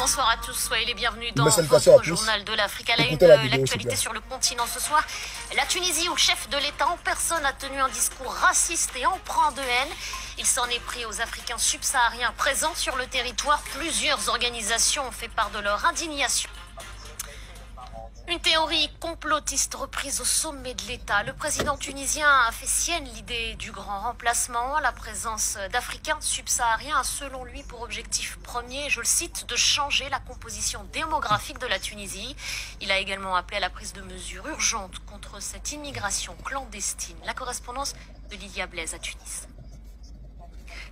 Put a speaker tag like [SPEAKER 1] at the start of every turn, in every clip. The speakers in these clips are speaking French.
[SPEAKER 1] bonsoir à tous, soyez les bienvenus dans votre journal de l'Afrique. À la une de l'actualité sur le continent ce soir, la Tunisie où le chef de l'État en personne a tenu un discours raciste et empreint de haine. Il s'en est pris aux Africains subsahariens présents sur le territoire. Plusieurs organisations ont fait part de leur indignation. Une théorie complotiste reprise au sommet de l'État. Le président tunisien a fait sienne l'idée du grand remplacement. La présence d'Africains subsahariens a selon lui pour objectif premier, je le cite, de changer la composition démographique de la Tunisie. Il a également appelé à la prise de mesures urgentes contre cette immigration clandestine. La correspondance de Lilia Blaise à Tunis.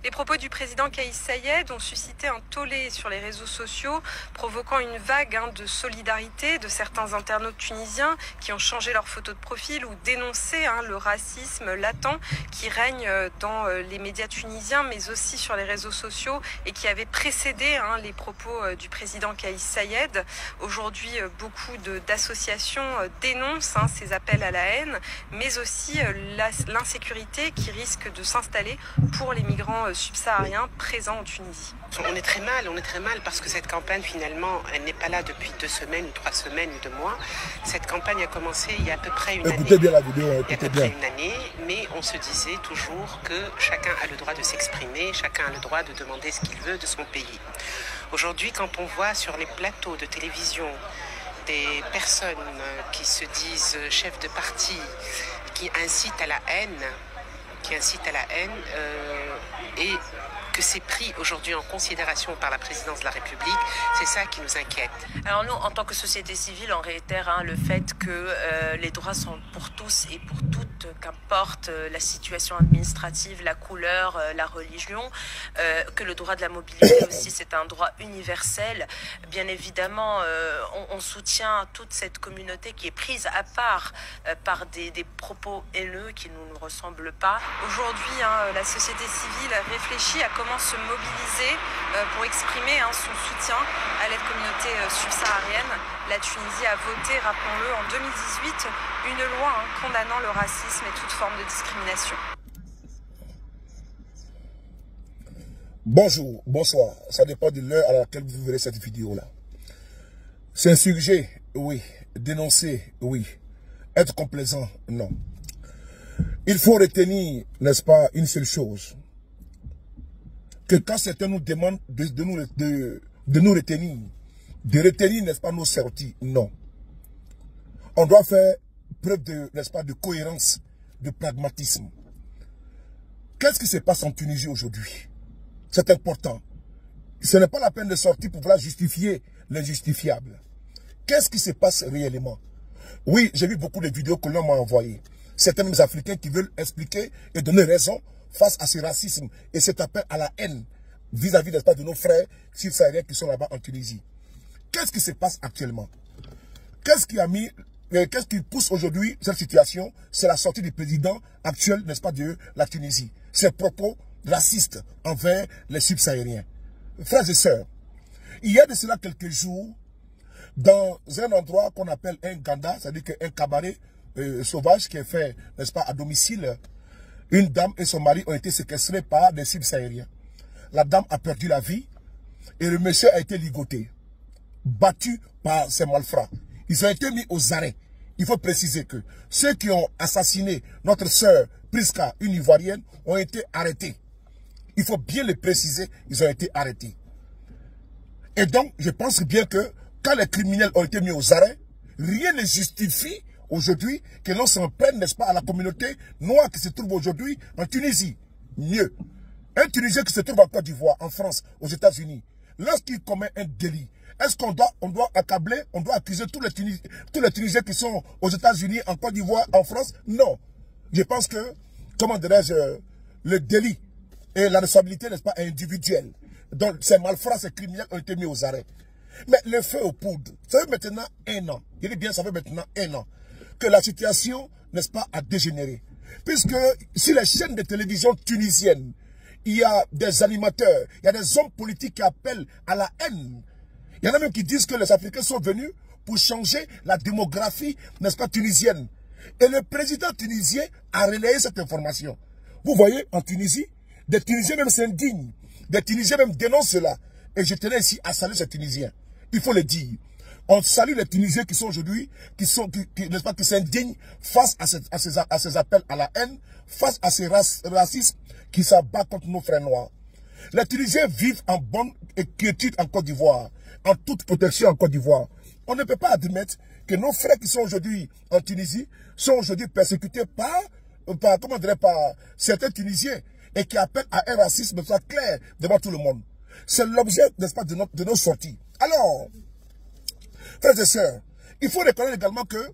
[SPEAKER 2] Les propos du président Kais Saied ont suscité un tollé sur les réseaux sociaux, provoquant une vague de solidarité de certains internautes tunisiens qui ont changé leur photo de profil ou dénoncé le racisme latent qui règne dans les médias tunisiens, mais aussi sur les réseaux sociaux et qui avait précédé les propos du président Kais Saied. Aujourd'hui, beaucoup d'associations dénoncent ces appels à la haine, mais aussi l'insécurité qui risque de s'installer pour les migrants subsahariens présents en Tunisie.
[SPEAKER 3] On est très mal parce que cette campagne finalement elle n'est pas là depuis 2 semaines ou 3 semaines ou 2 mois. Cette campagne a commencé il y a à peu près une année.
[SPEAKER 4] Écoutez bien la vidéo,
[SPEAKER 3] une année, mais on se disait toujours que chacun a le droit de s'exprimer, chacun a le droit de demander ce qu'il veut de son pays. Aujourd'hui, quand on voit sur les plateaux de télévision des personnes qui se disent chefs de parti, qui incitent à la haine, et que c'est pris aujourd'hui en considération par la présidence de la République, c'est ça qui nous inquiète.
[SPEAKER 5] Alors nous, en tant que société civile, on réitère le fait que les droits sont pour tous et pour toutes, qu'importe la situation administrative, la couleur, la religion, que le droit de la mobilité aussi, c'est un droit universel. Bien évidemment, on soutient toute cette communauté qui est prise à part par des propos haineux qui ne nous ressemblent pas. Aujourd'hui, la société civile réfléchit à comment se mobiliser pour exprimer son soutien à l'aide communauté subsaharienne. La Tunisie a voté, rappelons-le, en 2018, une loi condamnant le racisme et toute forme de discrimination.
[SPEAKER 4] Bonjour, bonsoir. Ça dépend de l'heure à laquelle vous verrez cette vidéo-là. S'insurger, oui. Dénoncer, oui. Être complaisant, non. Il faut retenir, n'est-ce pas, une seule chose. Que quand certains nous demandent de nous retenir, n'est-ce pas, nos sorties, non. On doit faire preuve de, n'est-ce pas, de cohérence, de pragmatisme. Qu'est-ce qui se passe en Tunisie aujourd'hui? C'est important. Ce n'est pas la peine de sortir pour vouloir justifier l'injustifiable. Qu'est-ce qui se passe réellement? Oui, j'ai vu beaucoup de vidéos que l'on m'a envoyées. Certains Africains qui veulent expliquer et donner raison face à ce racisme et cet appel à la haine vis-à-vis de nos frères subsahariens qui sont là-bas en Tunisie. Qu'est-ce qui se passe actuellement? Qu'est-ce qui pousse aujourd'hui cette situation? C'est la sortie du président actuel, n'est-ce pas, de la Tunisie. Ses propos racistes envers les subsahariens. Frères et sœurs, il y a de cela quelques jours, dans un endroit qu'on appelle un ganda, c'est-à-dire un cabaret sauvage qui est fait, n'est-ce pas, à domicile, une dame et son mari ont été séquestrés par des subsahariens. La dame a perdu la vie et le monsieur a été ligoté, battu par ses malfrats. Ils ont été mis aux arrêts. Il faut préciser que ceux qui ont assassiné notre sœur Priska, une Ivoirienne, ont été arrêtés. Il faut bien le préciser, ils ont été arrêtés. Et donc, je pense bien que quand les criminels ont été mis aux arrêts, rien ne justifie aujourd'hui que l'on s'en prenne, n'est-ce pas, à la communauté noire qui se trouve aujourd'hui en Tunisie. Mieux, un Tunisien qui se trouve en Côte d'Ivoire, en France, aux États-Unis, lorsqu'il commet un délit, est-ce qu'on doit accabler, on doit accuser tous les Tunisiens qui sont aux États-Unis, en Côte d'Ivoire, en France? Non. Je pense que, comment dirais-je, le délit et la responsabilité, n'est-ce pas, individuelle. Donc, ces malfrats, ces criminels ont été mis aux arrêts. Mais le feu aux poudres, ça fait maintenant 1 an. Je dis bien, ça fait maintenant 1 an que la situation, n'est-ce pas, a dégénéré. Puisque sur les chaînes de télévision tunisiennes, il y a des animateurs, il y a des hommes politiques qui appellent à la haine. Il y en a même qui disent que les Africains sont venus pour changer la démographie, n'est-ce pas, tunisienne. Et le président tunisien a relayé cette information. Vous voyez, en Tunisie, des Tunisiens même s'indignent. Des Tunisiens même dénoncent cela. Et je tenais ici à saluer ces Tunisiens. Il faut le dire. On salue les Tunisiens qui sont aujourd'hui, qui s'indignent face à ces appels à la haine, face à ces racismes qui s'abattent contre nos frères noirs. Les Tunisiens vivent en bonne quiétude en Côte d'Ivoire, en toute protection en Côte d'Ivoire. On ne peut pas admettre que nos frères qui sont aujourd'hui en Tunisie sont aujourd'hui persécutés par certains Tunisiens et qui appellent à un racisme soit clair devant tout le monde. C'est l'objet, n'est-ce pas, de nos sorties. Alors, frères et sœurs, il faut reconnaître également que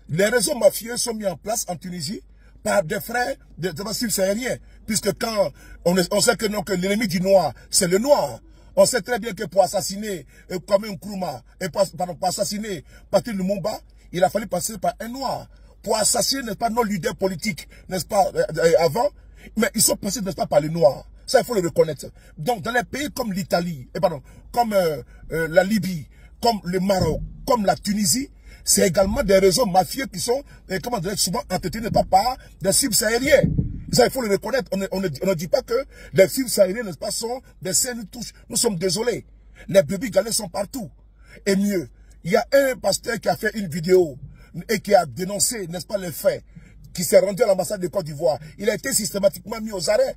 [SPEAKER 4] les réseaux mafieux sont mis en place en Tunisie par des frères de subsahariens, puisque quand on sait que l'ennemi du noir, c'est le noir. On sait très bien que pour assassiner Kwame Nkrumah, pour assassiner Patrice Lumumba, il a fallu passer par un noir. Pour assassiner, n'est-ce pas, nos leaders politiques, n'est-ce pas, avant, mais ils sont passés, n'est-ce pas, par les noirs. Ça, il faut le reconnaître. Donc, dans les pays comme l'Italie, comme la Libye, comme le Maroc, comme la Tunisie, c'est également des réseaux mafieux qui sont, souvent entretenus par des subsahariens. Ça, il faut le reconnaître. On ne dit pas que les subsahariens, n'est-ce pas, sont des scènes touches. Nous sommes désolés. Les brebis galets sont partout. Et mieux, il y a un pasteur qui a fait une vidéo et qui a dénoncé, n'est-ce pas, les faits, qui s'est rendu à l'ambassade de Côte d'Ivoire. Il a été systématiquement mis aux arrêts.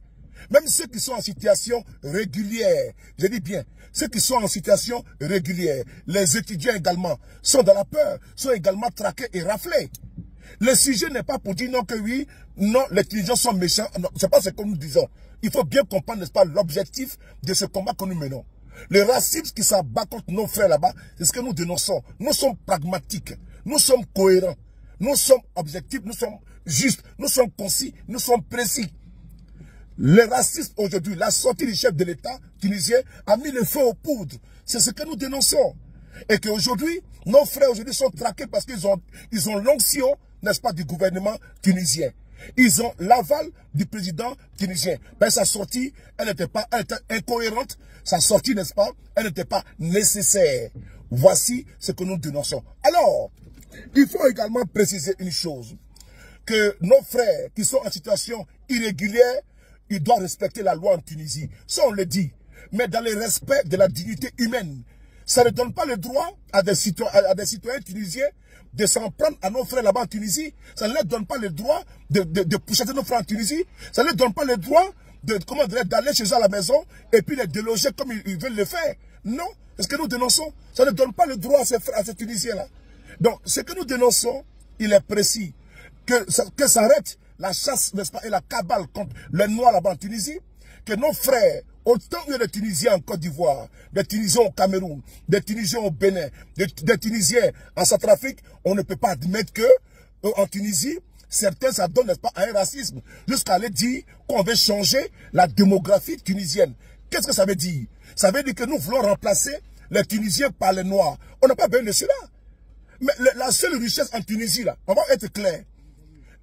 [SPEAKER 4] Même ceux qui sont en situation régulière, je dis bien, ceux qui sont en situation régulière, les étudiants également, sont dans la peur, sont également traqués et raflés. Le sujet n'est pas pour dire non que oui, non, les étudiants sont méchants, non, c'est pas ce que nous disons. Il faut bien comprendre, n'est-ce pas, l'objectif de ce combat que nous menons. Le racisme qui s'abat contre nos frères là-bas, c'est ce que nous dénonçons. Nous sommes pragmatiques, nous sommes cohérents, nous sommes objectifs, nous sommes justes, nous sommes concis, nous sommes précis. Les racistes aujourd'hui, la sortie du chef de l'État tunisien a mis le feu aux poudres. C'est ce que nous dénonçons. Et qu'aujourd'hui, nos frères aujourd'hui sont traqués parce qu'ils ont l'onction, n'est-ce pas, du gouvernement tunisien. Ils ont l'aval du président tunisien. Ben, sa sortie, elle était incohérente. Sa sortie, n'est-ce pas, elle n'était pas nécessaire. Voici ce que nous dénonçons. Alors, il faut également préciser une chose. Que nos frères qui sont en situation irrégulière, ils doivent respecter la loi en Tunisie. Ça, on le dit. Mais dans le respect de la dignité humaine. Ça ne donne pas le droit à des citoyens tunisiens de s'en prendre à nos frères là-bas en Tunisie. Ça ne leur donne pas le droit de pourchasser nos frères en Tunisie. Ça ne leur donne pas le droit d'aller chez eux à la maison et puis les déloger comme ils veulent le faire. Non. C'est ce que nous dénonçons. Ça ne donne pas le droit à ces Tunisiens-là. Donc, ce que nous dénonçons, il est précis. Que s'arrête la chasse, n'est-ce pas, et la cabale contre les Noirs là-bas en Tunisie, que nos frères, autant il y a des Tunisiens en Côte d'Ivoire, des Tunisiens au Cameroun, des Tunisiens au Bénin, des Tunisiens en Centrafrique, on ne peut pas admettre que en Tunisie, certains s'adonnent, n'est-ce pas, à un racisme, jusqu'à aller dire qu'on veut changer la démographie tunisienne. Qu'est-ce que ça veut dire? Ça veut dire que nous voulons remplacer les Tunisiens par les Noirs. On n'a pas besoin de cela. Mais la seule richesse en Tunisie, là, on va être clair.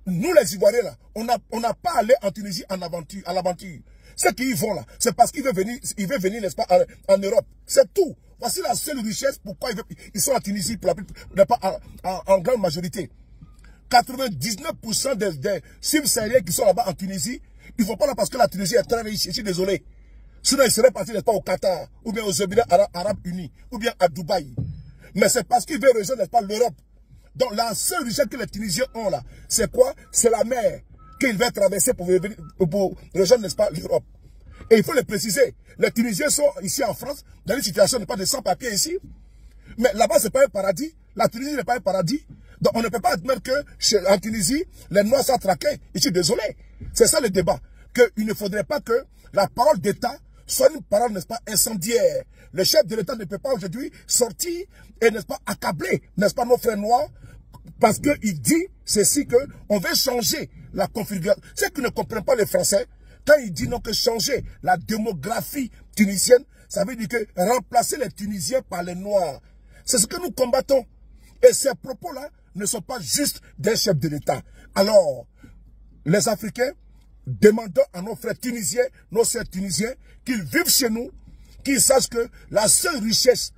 [SPEAKER 4] Nous, les Ivoiriens, là, on n'a pas allé en Tunisie à l'aventure. Ceux qui y vont, là, c'est parce qu'ils veulent venir, n'est-ce pas, en Europe. C'est tout. Voici la seule richesse pourquoi ils sont en Tunisie, en grande majorité. 99% des subsahariens qui sont là-bas en Tunisie, ils ne vont pas là parce que la Tunisie est très riche. Je suis désolé. Sinon, ils seraient partis, n'est-ce pas, au Qatar, ou bien aux Émirats Arabes Unis, ou bien à Dubaï. Mais c'est parce qu'ils veulent rejoindre, n'est-ce pas, l'Europe. Donc la seule richesse que les Tunisiens ont là, c'est quoi? C'est la mer qu'ils veulent traverser pour rejoindre, n'est-ce pas, l'Europe. Et il faut le préciser, les Tunisiens sont ici en France, dans une situation n'est pas de sans-papiers ici. Mais là-bas, c'est pas un paradis. La Tunisie n'est pas un paradis. Donc on ne peut pas admettre que en Tunisie, les Noirs sont traqués. Je suis désolé. C'est ça le débat. Qu'il ne faudrait pas que la parole d'État soit une parole, n'est-ce pas, incendiaire. Le chef de l'État ne peut pas aujourd'hui sortir et, n'est-ce pas, accabler, n'est-ce pas, nos frères noirs, parce qu'il dit ceci, qu'on veut changer la configuration. Ceux qui ne comprennent pas le français, quand il dit non, que changer la démographie tunisienne, ça veut dire que remplacer les Tunisiens par les Noirs. C'est ce que nous combattons. Et ces propos-là ne sont pas juste des chefs de l'État. Alors, les Africains, demandons à nos frères tunisiens, nos sœurs tunisiens, qu'ils vivent chez nous, qu'ils sachent que la seule richesse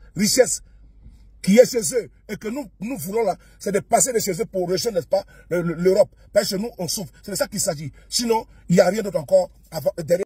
[SPEAKER 4] qui est chez eux et que nous voulons là, c'est de passer de chez eux pour rejoindre, n'est-ce pas, l'Europe. Parce que chez nous, on souffre. C'est de ça qu'il s'agit. Sinon, il n'y a rien d'autre encore derrière.